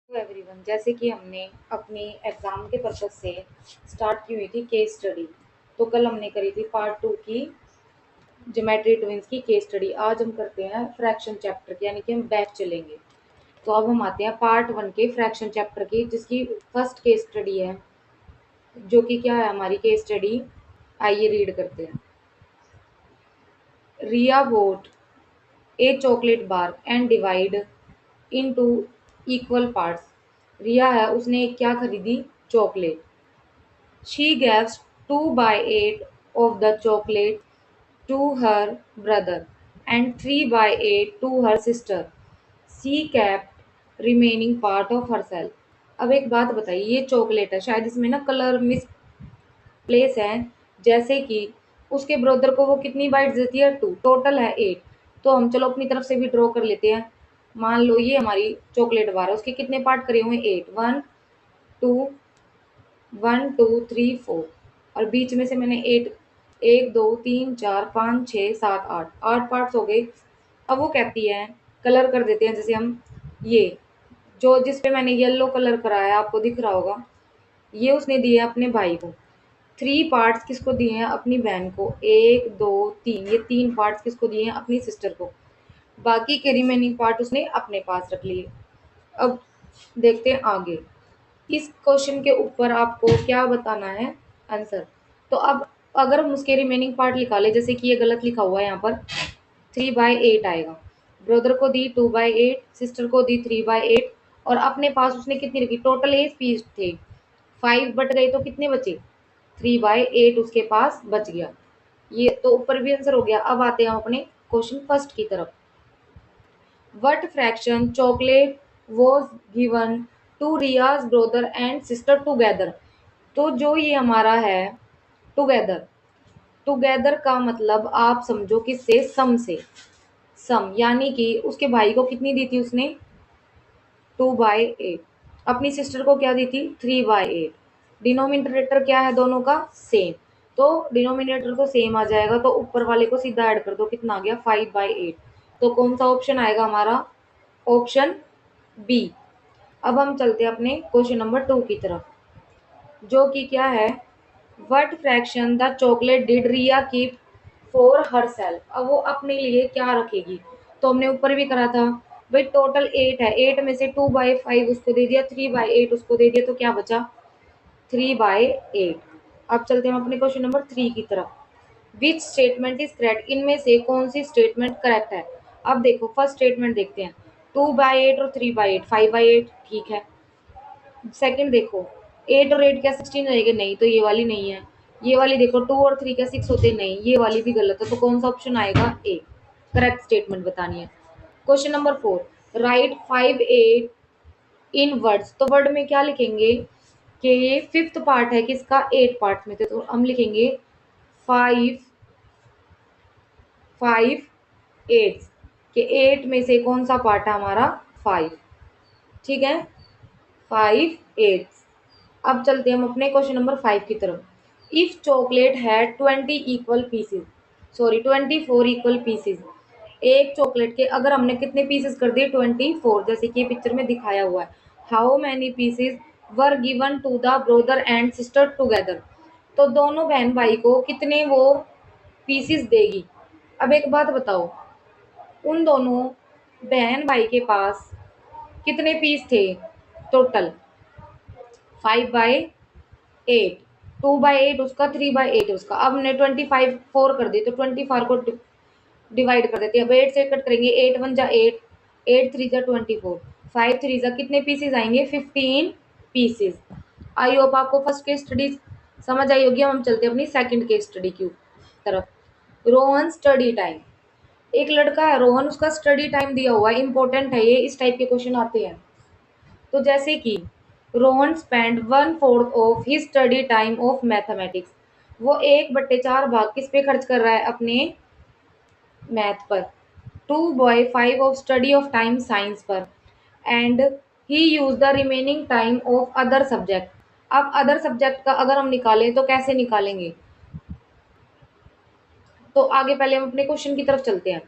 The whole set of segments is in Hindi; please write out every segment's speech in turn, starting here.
तो एवरीवन, जैसे कि हमने अपनी एग्जाम के पर्पज से स्टार्ट की हुई थी केस स्टडी। तो कल हमने करी थी पार्ट 2 की ज्योमेट्री ट्विंस की केस स्टडी। आज हम करते हैं फ्रैक्शन चैप्टर की, यानी कि हम बैक चलेंगे। तो अब हम आते हैं पार्ट 1 के फ्रैक्शन चैप्टर की, जिसकी फर्स्ट केस स्टडी है, जो कि क्या है हमारी केस स्टडी। आइए रीड करते हैं। Riya bought a chocolate bar and divide into equal parts. Riya है, उसने एक क्या खरीदी? Chocolate. She gives 2/8 of the chocolate to her brother and 3/8 to her sister. She kept remaining part of herself. अब एक बात बताइए, ये चॉकलेट है, शायद इसमें ना कलर मिस प्लेस है। जैसे कि उसके ब्रदर को वो कितनी बाइट्स देती है? 2, टोटल है 8। तो हम चलो अपनी तरफ से भी ड्रॉ कर लेते हैं। मान लो ये हमारी चॉकलेट बार है, उसके कितने पार्ट करे हुए? 8। 2 1 2 3 4, और बीच में से मैंने 8, 1 2 3 4 5 6 7 8, 8 पार्ट्स हो गए। अब वो कहती है, कलर कर देते हैं। जैसे हम ये जो जिस पे मैंने येलो कलर कराया, आपको दिख रहा होगा, ये उसने दिए अपने भाई को। 3 पार्ट्स किसको दिए हैं? अपनी बहन को। 1 2 3, ये 3 पार्ट्स किसको दिए हैं? अपनी सिस्टर को। बाकी के रिमेनिंग पार्ट उसने अपने पास रख लिए। अब देखते हैं आगे। इस क्वेश्चन के ऊपर आपको क्या बताना है? आंसर। तो अब अगर हम उसके रिमेनिंग पार्ट निकालें, जैसे कि ये गलत लिखा हुआ है यहाँ पर, 3/8 आएगा। ब्रदर को दी 2/8, सिस्टर को दी 3/8, और अपने पास उसने कितनी रखी? टोटल 8 पीस थे, 5 बट गए तो कितने बचे? 3/8 उसके पास बच गया। ये तो ऊपर भी आंसर हो गया। अब आते हैं हम अपने क्वेश्चन फर्स्ट की तरफ। What fraction chocolate was given to Ria's brother and sister together? तो जो ये हमारा है टुगेदर, टुगेदर का मतलब आप समझो किससे? सम से। सम यानी कि उसके भाई को कितनी दी थी उसने? 2/8। अपनी सिस्टर को क्या दी थी? 3/8। डिनोमिनेटर क्या है दोनों का? सेम। तो डिनोमिनेटर तो सेम आ जाएगा, तो ऊपर वाले को सीधा ऐड कर दो। कितना आ गया? 5/8। तो कौन सा ऑप्शन आएगा हमारा? Option B. अब हम चलते हैं अपने क्वेश्चन नंबर 2 की तरफ, जो कि क्या है? What fraction the chocolate did Riya keep for her self. अब वो अपने लिए क्या रखेगी? तो हमने ऊपर भी करा था भाई, टोटल 8 है, 8 में से 2/5 उसको दे दिया, 3/8 उसको दे दिया, तो क्या बचा? 3/8। अब चलते हैं अपने क्वेश्चन नंबर 3 की तरफ। Which statement is correct? इनमें से कौन सी स्टेटमेंट करेक्ट है? अब देखो फर्स्ट स्टेटमेंट देखते हैं। 2/8 और 3/8, 5/8 ठीक है। सेकंड देखो, 8 और 8 क्या 16 रहेगा? नहीं, तो ये वाली नहीं है। ये वाली देखो, 2 और 3 क्या 6 होते? नहीं, ये वाली भी गलत है। तो कौन सा ऑप्शन आएगा? ए। करेक्ट स्टेटमेंट बतानी है। क्वेश्चन नंबर 4, राइट 5/8 इन वर्ड्स। तो वर्ड में क्या लिखेंगे कि ये फिफ्थ पार्ट है किसका? 8 पार्ट में थे, तो हम लिखेंगे 5/8 के 8 में से कौन सा पार्ट है हमारा? 5। ठीक है, 5/8। अब चलते हैं हम अपने क्वेश्चन नंबर 5 की तरफ। इफ चॉकलेट है 20 equal pieces, sorry 24 equal pieces. एक चॉकलेट के अगर हमने कितने पीसेस कर दिए? 24, जैसे कि पिक्चर में दिखाया हुआ है। How many pieces were given to the brother and sister together. तो दोनों बहन भाई को कितने वो पीसेस देगी? अब एक बात बताओ, उन दोनों बहन भाई के पास कितने पीस थे टोटल? 5/8, 2/8 उसका, 3/8 उसका। अब हमने 25 4 कर दी, तो 24 को डिवाइड कर देते हैं। अब 8 से कट करेंगे, 8 1 जा 8, 8 3 जा 24, 5 3 जा कितने पीसेज आएंगे? 15 पीसेज। आई होप आपको फर्स्ट केस स्टडी समझ आई होगी। हम चलते हैं अपनी सेकंड केस स्टडी की तरफ। Rohan study time. एक लड़का है रोहन, उसका स्टडी टाइम दिया हुआ है, इंपॉर्टेंट है ये, इस टाइप के क्वेश्चन आते हैं। तो जैसे कि Rohan spend 1/4 of his study time of mathematics. वो 1/4 भाग किस पे खर्च कर रहा है? अपने मैथ पर। 2/5 of study of time science पर। And he use the remaining time of other subject. अब अदर सब्जेक्ट का अगर हम निकालें तो कैसे निकालेंगे? तो आगे पहले हम अपने क्वेश्चन की तरफ चलते हैं।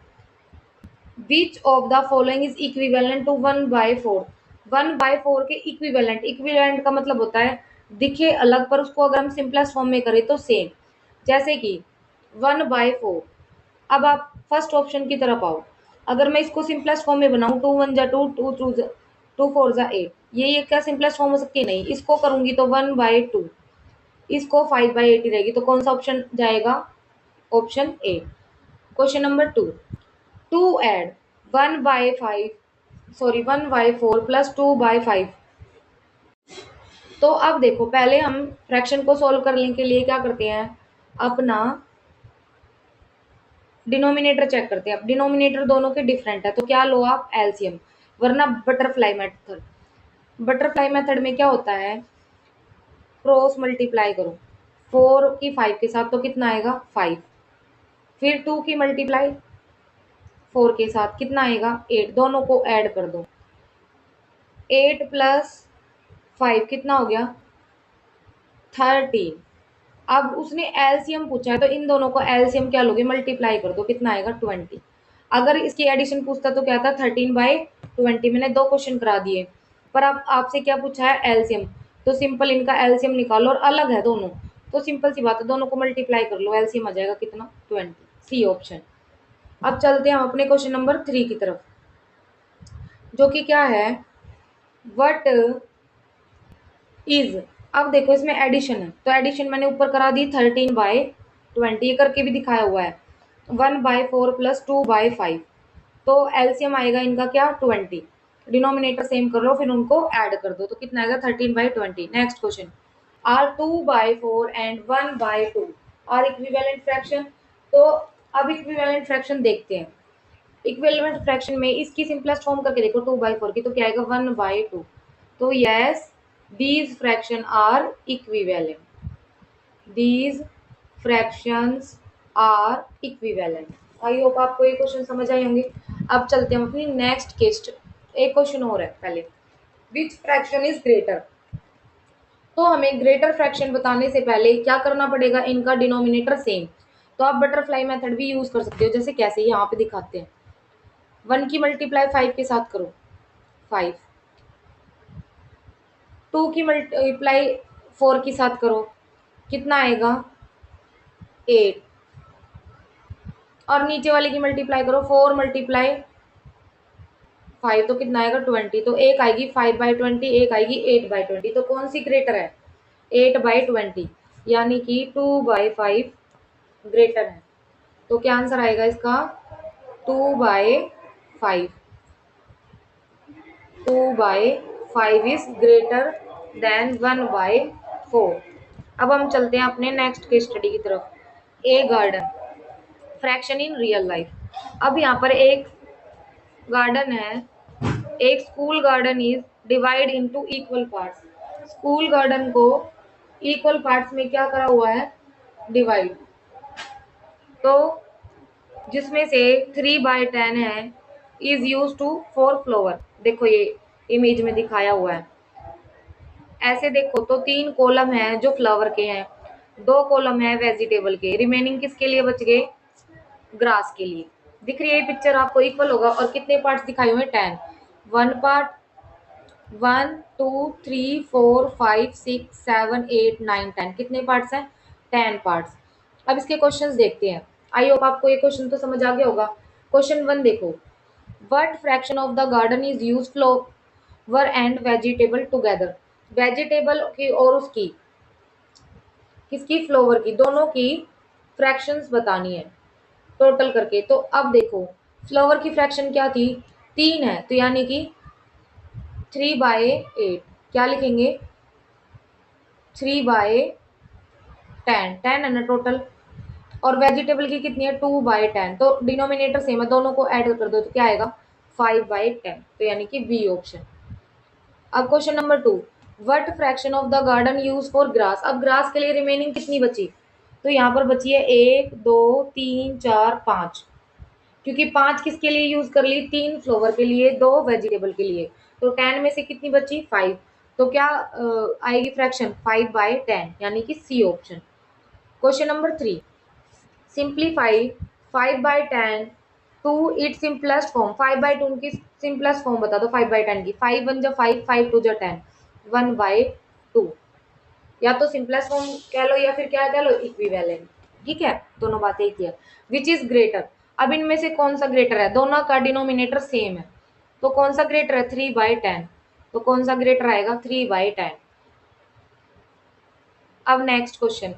Which of the following is equivalent to 1/4। 1/4 के इक्विवेलेंट, इक्विवेलेंट का मतलब होता है दिखे अलग पर उसको अगर हम सिंपलेस्ट फॉर्म में करें तो सेम। जैसे कि 1/4। अब आप फर्स्ट ऑप्शन की तरफ आओ। अगर मैं इसको सिंपलेस्ट फॉर्म में बनाऊं, 2 1 जा 2, 2 4 जा 8, ये क्या सिंपलेस्ट फॉर्म हो सकती है? नहीं। इसको करूंगी तो 1/2, इसको 5/8 ही रहेगी। तो कौन सा ऑप्शन जाएगा? Option A. Question number 2, to add 1/5, sorry 1/4 plus 2/5। तो अब देखो, पहले हम फ्रैक्शन को सॉल्व करने के लिए क्या करते हैं, अपना डिनोमिनेटर चेक करते हैं। अब डिनोमिनेटर दोनों के डिफरेंट है तो क्या लो आप? एलसीएम, वरना बटरफ्लाई मेथड। बटरफ्लाई मेथड में क्या होता है, क्रॉस मल्टीप्लाई करो 4 की 5 के साथ तो कितना आएगा? 5। फिर 2 की मल्टीप्लाई 4 के साथ कितना आएगा? 8। दोनों को ऐड कर दो, 8 प्लस 5 कितना हो गया? 13। अब उसने एलसीएम पूछा है तो इन दोनों को एलसीएम क्या लोगे? मल्टीप्लाई कर दो, कितना आएगा? 20। अगर इसकी एडिशन पूछता तो क्या था? 13/20। मैंने 2 क्वेश्चन करा दिए, पर अब आपसे क्या पूछा है? एलसीएम। तो सिंपल इनका एलसीएम निकालो, और अलग है दोनों, तो सिंपल सी बात है, दोनों को मल्टीप्लाई कर लो, एलसीएम आ जाएगा कितना? 20। C option. अब चलते हैं हम अपने क्वेश्चन नंबर 3 की तरफ, जो कि क्या है, वट इज। अब देखो इसमें एडिशन है, तो एडिशन मैंने ऊपर करा दी 13/20, ये करके भी दिखाया हुआ है। 1/4 प्लस 2/5, तो एलसीएम आएगा इनका क्या? 20। डिनोमिनेटर सेम कर लो, फिर उनको ऐड कर दो, तो कितना आएगा? 13/20। Next question, are 2/4 and 1/2 are equivalent fraction. तो अब इक्विवेलेंट फ्रैक्शन देखते हैं। इक्विवेलेंट फ्रैक्शन में इसकी सिंपलेस्ट फॉर्म करके देखो 2/4 की, तो क्या आएगा? 1/2। तो yes, these fraction are equivalent, these fractions are equivalent। I hope आपको ये क्वेश्चन समझ आए होंगे। अब चलते हैं अपनी नेक्स्ट केस। एक क्वेश्चन और है पहले, विच फ्रैक्शन इज ग्रेटर। तो हमें ग्रेटर फ्रैक्शन बताने से पहले क्या करना पड़ेगा? इनका डिनोमिनेटर सेम। तो आप बटरफ्लाई मेथड भी यूज कर सकते हो, जैसे कैसे यहाँ पे दिखाते हैं। 1 की मल्टीप्लाई 5 के साथ करो, 5। 2 की मल्टीप्लाई 4 के साथ करो, कितना आएगा? 8। और नीचे वाले की मल्टीप्लाई करो, 4 मल्टीप्लाई 5 तो कितना आएगा? 20। तो एक आएगी 5/20, एक आएगी 8/20। तो कौन सी ग्रेटर है? 8/20, यानी कि 2/5 ग्रेटर है। तो क्या आंसर आएगा इसका? 2/5। 2/5 इज ग्रेटर देन 1/4। अब हम चलते हैं अपने नेक्स्ट केस स्टडी की तरफ। A garden, fraction in real life. अब यहाँ पर एक गार्डन है, एक school garden is divide into equal parts. School garden को इक्वल पार्ट्स में क्या करा हुआ है? डिवाइड। तो जिसमें से 3/10 है is use to for flower. देखो ये इमेज में दिखाया हुआ है, ऐसे देखो तो 3 कॉलम है जो फ्लावर के हैं, 2 कॉलम है वेजिटेबल के, रिमेनिंग किसके लिए बच गए? ग्रास के लिए। दिख रही है पिक्चर आपको? इक्वल होगा। और कितने पार्ट्स दिखाए हुए? 10। 1 पार्ट, 1 2 3 4 5 6 7 8 9 10, कितने पार्ट्स हैं? 10 पार्ट्स। अब इसके क्वेश्चंस देखते हैं। आई होप आपको ये क्वेश्चन तो समझ आ गया होगा। क्वेश्चन 1 देखो, what fraction of the garden is use flower and vegetable together. Vegetable की और उसकी, किसकी? फ्लावर की, दोनों की फ्रैक्शंस बतानी है टोटल करके। तो अब देखो, फ्लावर की फ्रैक्शन क्या थी? 3 है, तो यानी कि 3/8। क्या लिखेंगे? 3/10, 10 है ना टोटल। और वेजिटेबल की कितनी है? 2/10। तो डिनोमिनेटर सेम है, दोनों को ऐड कर दो तो क्या आएगा? 5/10। तो यानी कि बी ऑप्शन। अब question number 2, what fraction of the garden use for grass. अब ग्रास के लिए रिमेनिंग कितनी बची? तो यहाँ पर बची है 1 2 3 4 5, क्योंकि 5 किसके लिए यूज कर ली? 3 फ्लावर के लिए, 2 वेजिटेबल के लिए। तो 10 में से कितनी बची? 5। तो क्या आएगी फ्रैक्शन? 5/10, यानी कि C option. Question number 3, simplify 5/10 to it simplest form, 5/2 की सिंपलेस्ट फॉर्म बता दो 5/10 की। 5 1 जा 5, 5 2 जा 10, 1/2। या तो सिंपलेस्ट फॉर्म कह लो या फिर क्या कह लो, इक्विवेलेंट। ठीक है, दोनों बातें एक ही है। विच इज ग्रेटर, अब इनमें से कौन सा ग्रेटर है, दोनों का डिनोमिनेटर सेम है, तो कौन सा ग्रेटर है, 3/10, तो कौन सा ग्रेटर आएगा, 3/10। अब next question,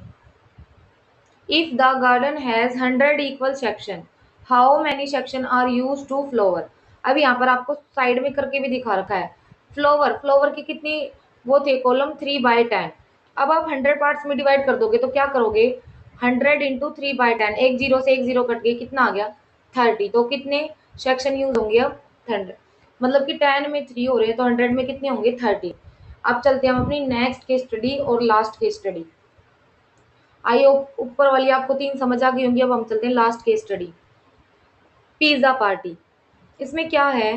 if the garden has 100 equal section, how many section are use to flower. अब यहाँ पर आपको साइड में करके भी दिखा रखा है, फ्लावर, फ्लावर की कितनी वो थे कॉलम, 3/10। अब आप 100 पार्ट्स में डिवाइड कर दोगे तो क्या करोगे, 100 इंटू 3/10, एक जीरो से एक जीरो कट गई, कितना आ गया, 30। तो कितने सेक्शन यूज होंगे अब, 100, मतलब कि 10 में 3 हो रहे हैं तो 100 में कितने होंगे, 30। अब चलते हैं हम अपनी नेक्स्ट केस स्टडी और last case study. I hope ऊपर वाली आपको 3 समझ आ गई होंगी। अब हम चलते हैं last case study, pizza party. इसमें क्या है,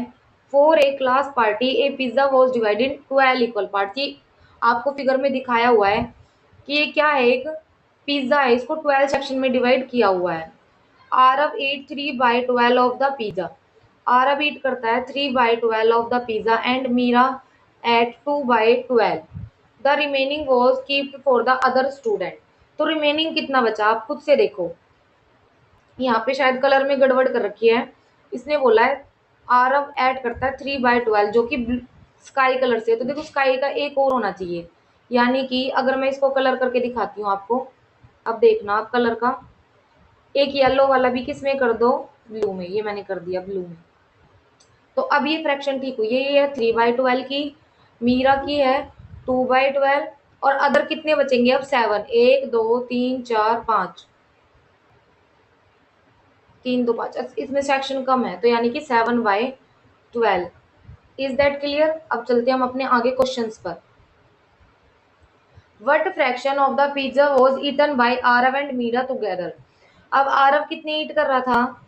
for a class party A pizza was divided in 12 equal part. ये आपको फिगर में दिखाया हुआ है कि ये क्या है, एक पिज्जा है, इसको 12 सेक्शन में डिवाइड किया हुआ है। Aarav eat 3/12 of the pizza, Aarav eat करता है 3/12 of the pizza and Meera ate 2/12, the remaining was keeped for the other student. तो रिमेनिंग कितना बचा आप खुद से देखो, यहाँ पे शायद कलर में गड़बड़ कर रखी है। इसने बोला है आरव ऐड करता है 3/12 जो कि स्काई कलर से है, तो देखो स्काई का एक और होना चाहिए, यानी कि अगर मैं इसको कलर करके दिखाती हूँ आपको, अब देखना आप कलर का, एक येलो वाला भी किस में कर दो, ब्लू में, ये मैंने कर दिया ब्लू में। तो अब ये फ्रैक्शन ठीक हुई, ये है 3/12 की, मीरा की है 2/12, और अदर कितने बचेंगे अब, 7, 1 2 3 4 5, 3 2 5, इसमें सेक्शन कम है तो यानी कि 7/12। Is that clear. अब चलते हैं हम अपने आगे क्वेश्चंस पर। What fraction of the pizza was eaten by Aarav and Meera together. अब आरव कितने ईट कर रहा था,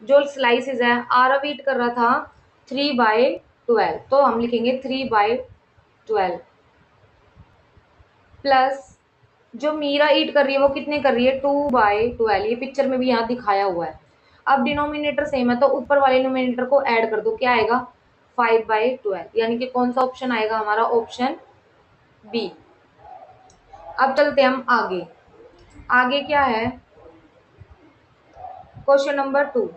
जो स्लाइसेस है आरव ईट कर रहा था 3/12, तो हम लिखेंगे 3/12 प्लस जो मीरा ईट कर रही है वो कितने कर रही है, 2/12, ये पिक्चर में भी यहाँ दिखाया हुआ है। अब डिनोमिनेटर सेम है तो ऊपर वाले डिनोमिनेटर को ऐड कर दो, क्या आएगा, 5/12, यानी कि कौन सा ऑप्शन आएगा हमारा, ऑप्शन बी। अब चलते हैं हम आगे, आगे क्या है, question number 2,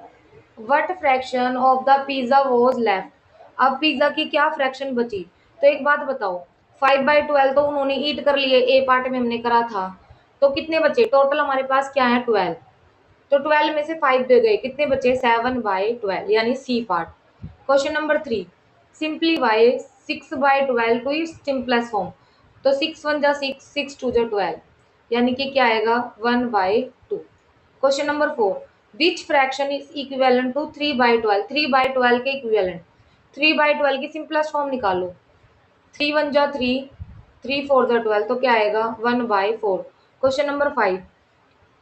what fraction of the pizza was left. अब पिज्जा की क्या फ्रैक्शन बची, तो एक बात बताओ, 5/12 तो उन्होंने ईट कर लिए, ए पार्ट में हमने करा था, तो कितने बचे टोटल हमारे पास, क्या है 12, तो 12 में से 5 दे गए, कितने बचे 7/12, यानी C part. Question number 3, simplify 6/12 to its simplest form, तो 6 1 जा 6, 6 2 जा 12, यानी कि क्या आएगा 1/2। Question number 4, which fraction is equivalent to 3/12, 3/12 के इक्विवेलेंट, 3/12 की सिंपलेस्ट फॉर्म निकालो, 3 1 जा 3, 3 4 जा 12, तो क्या आएगा 1/4। Question number 5,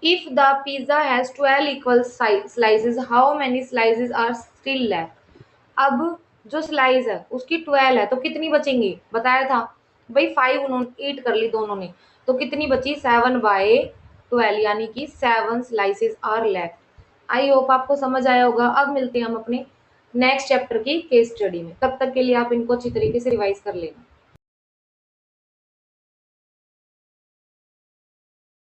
if the pizza has 12 equal slices, how many slices are still left। अब जो स्लाइस है उसकी 12 है तो कितनी बचेंगी, बताया था भाई 5 उन्होंने ईट कर ली दोनों ने, तो कितनी बची 7/12, यानी कि 7 slices are left. I hope आपको समझ आया होगा। अब मिलते हैं हम अपने नेक्स्ट चैप्टर की केस स्टडी में, तब तक के लिए आप इनको अच्छी तरीके से रिवाइज कर लेना।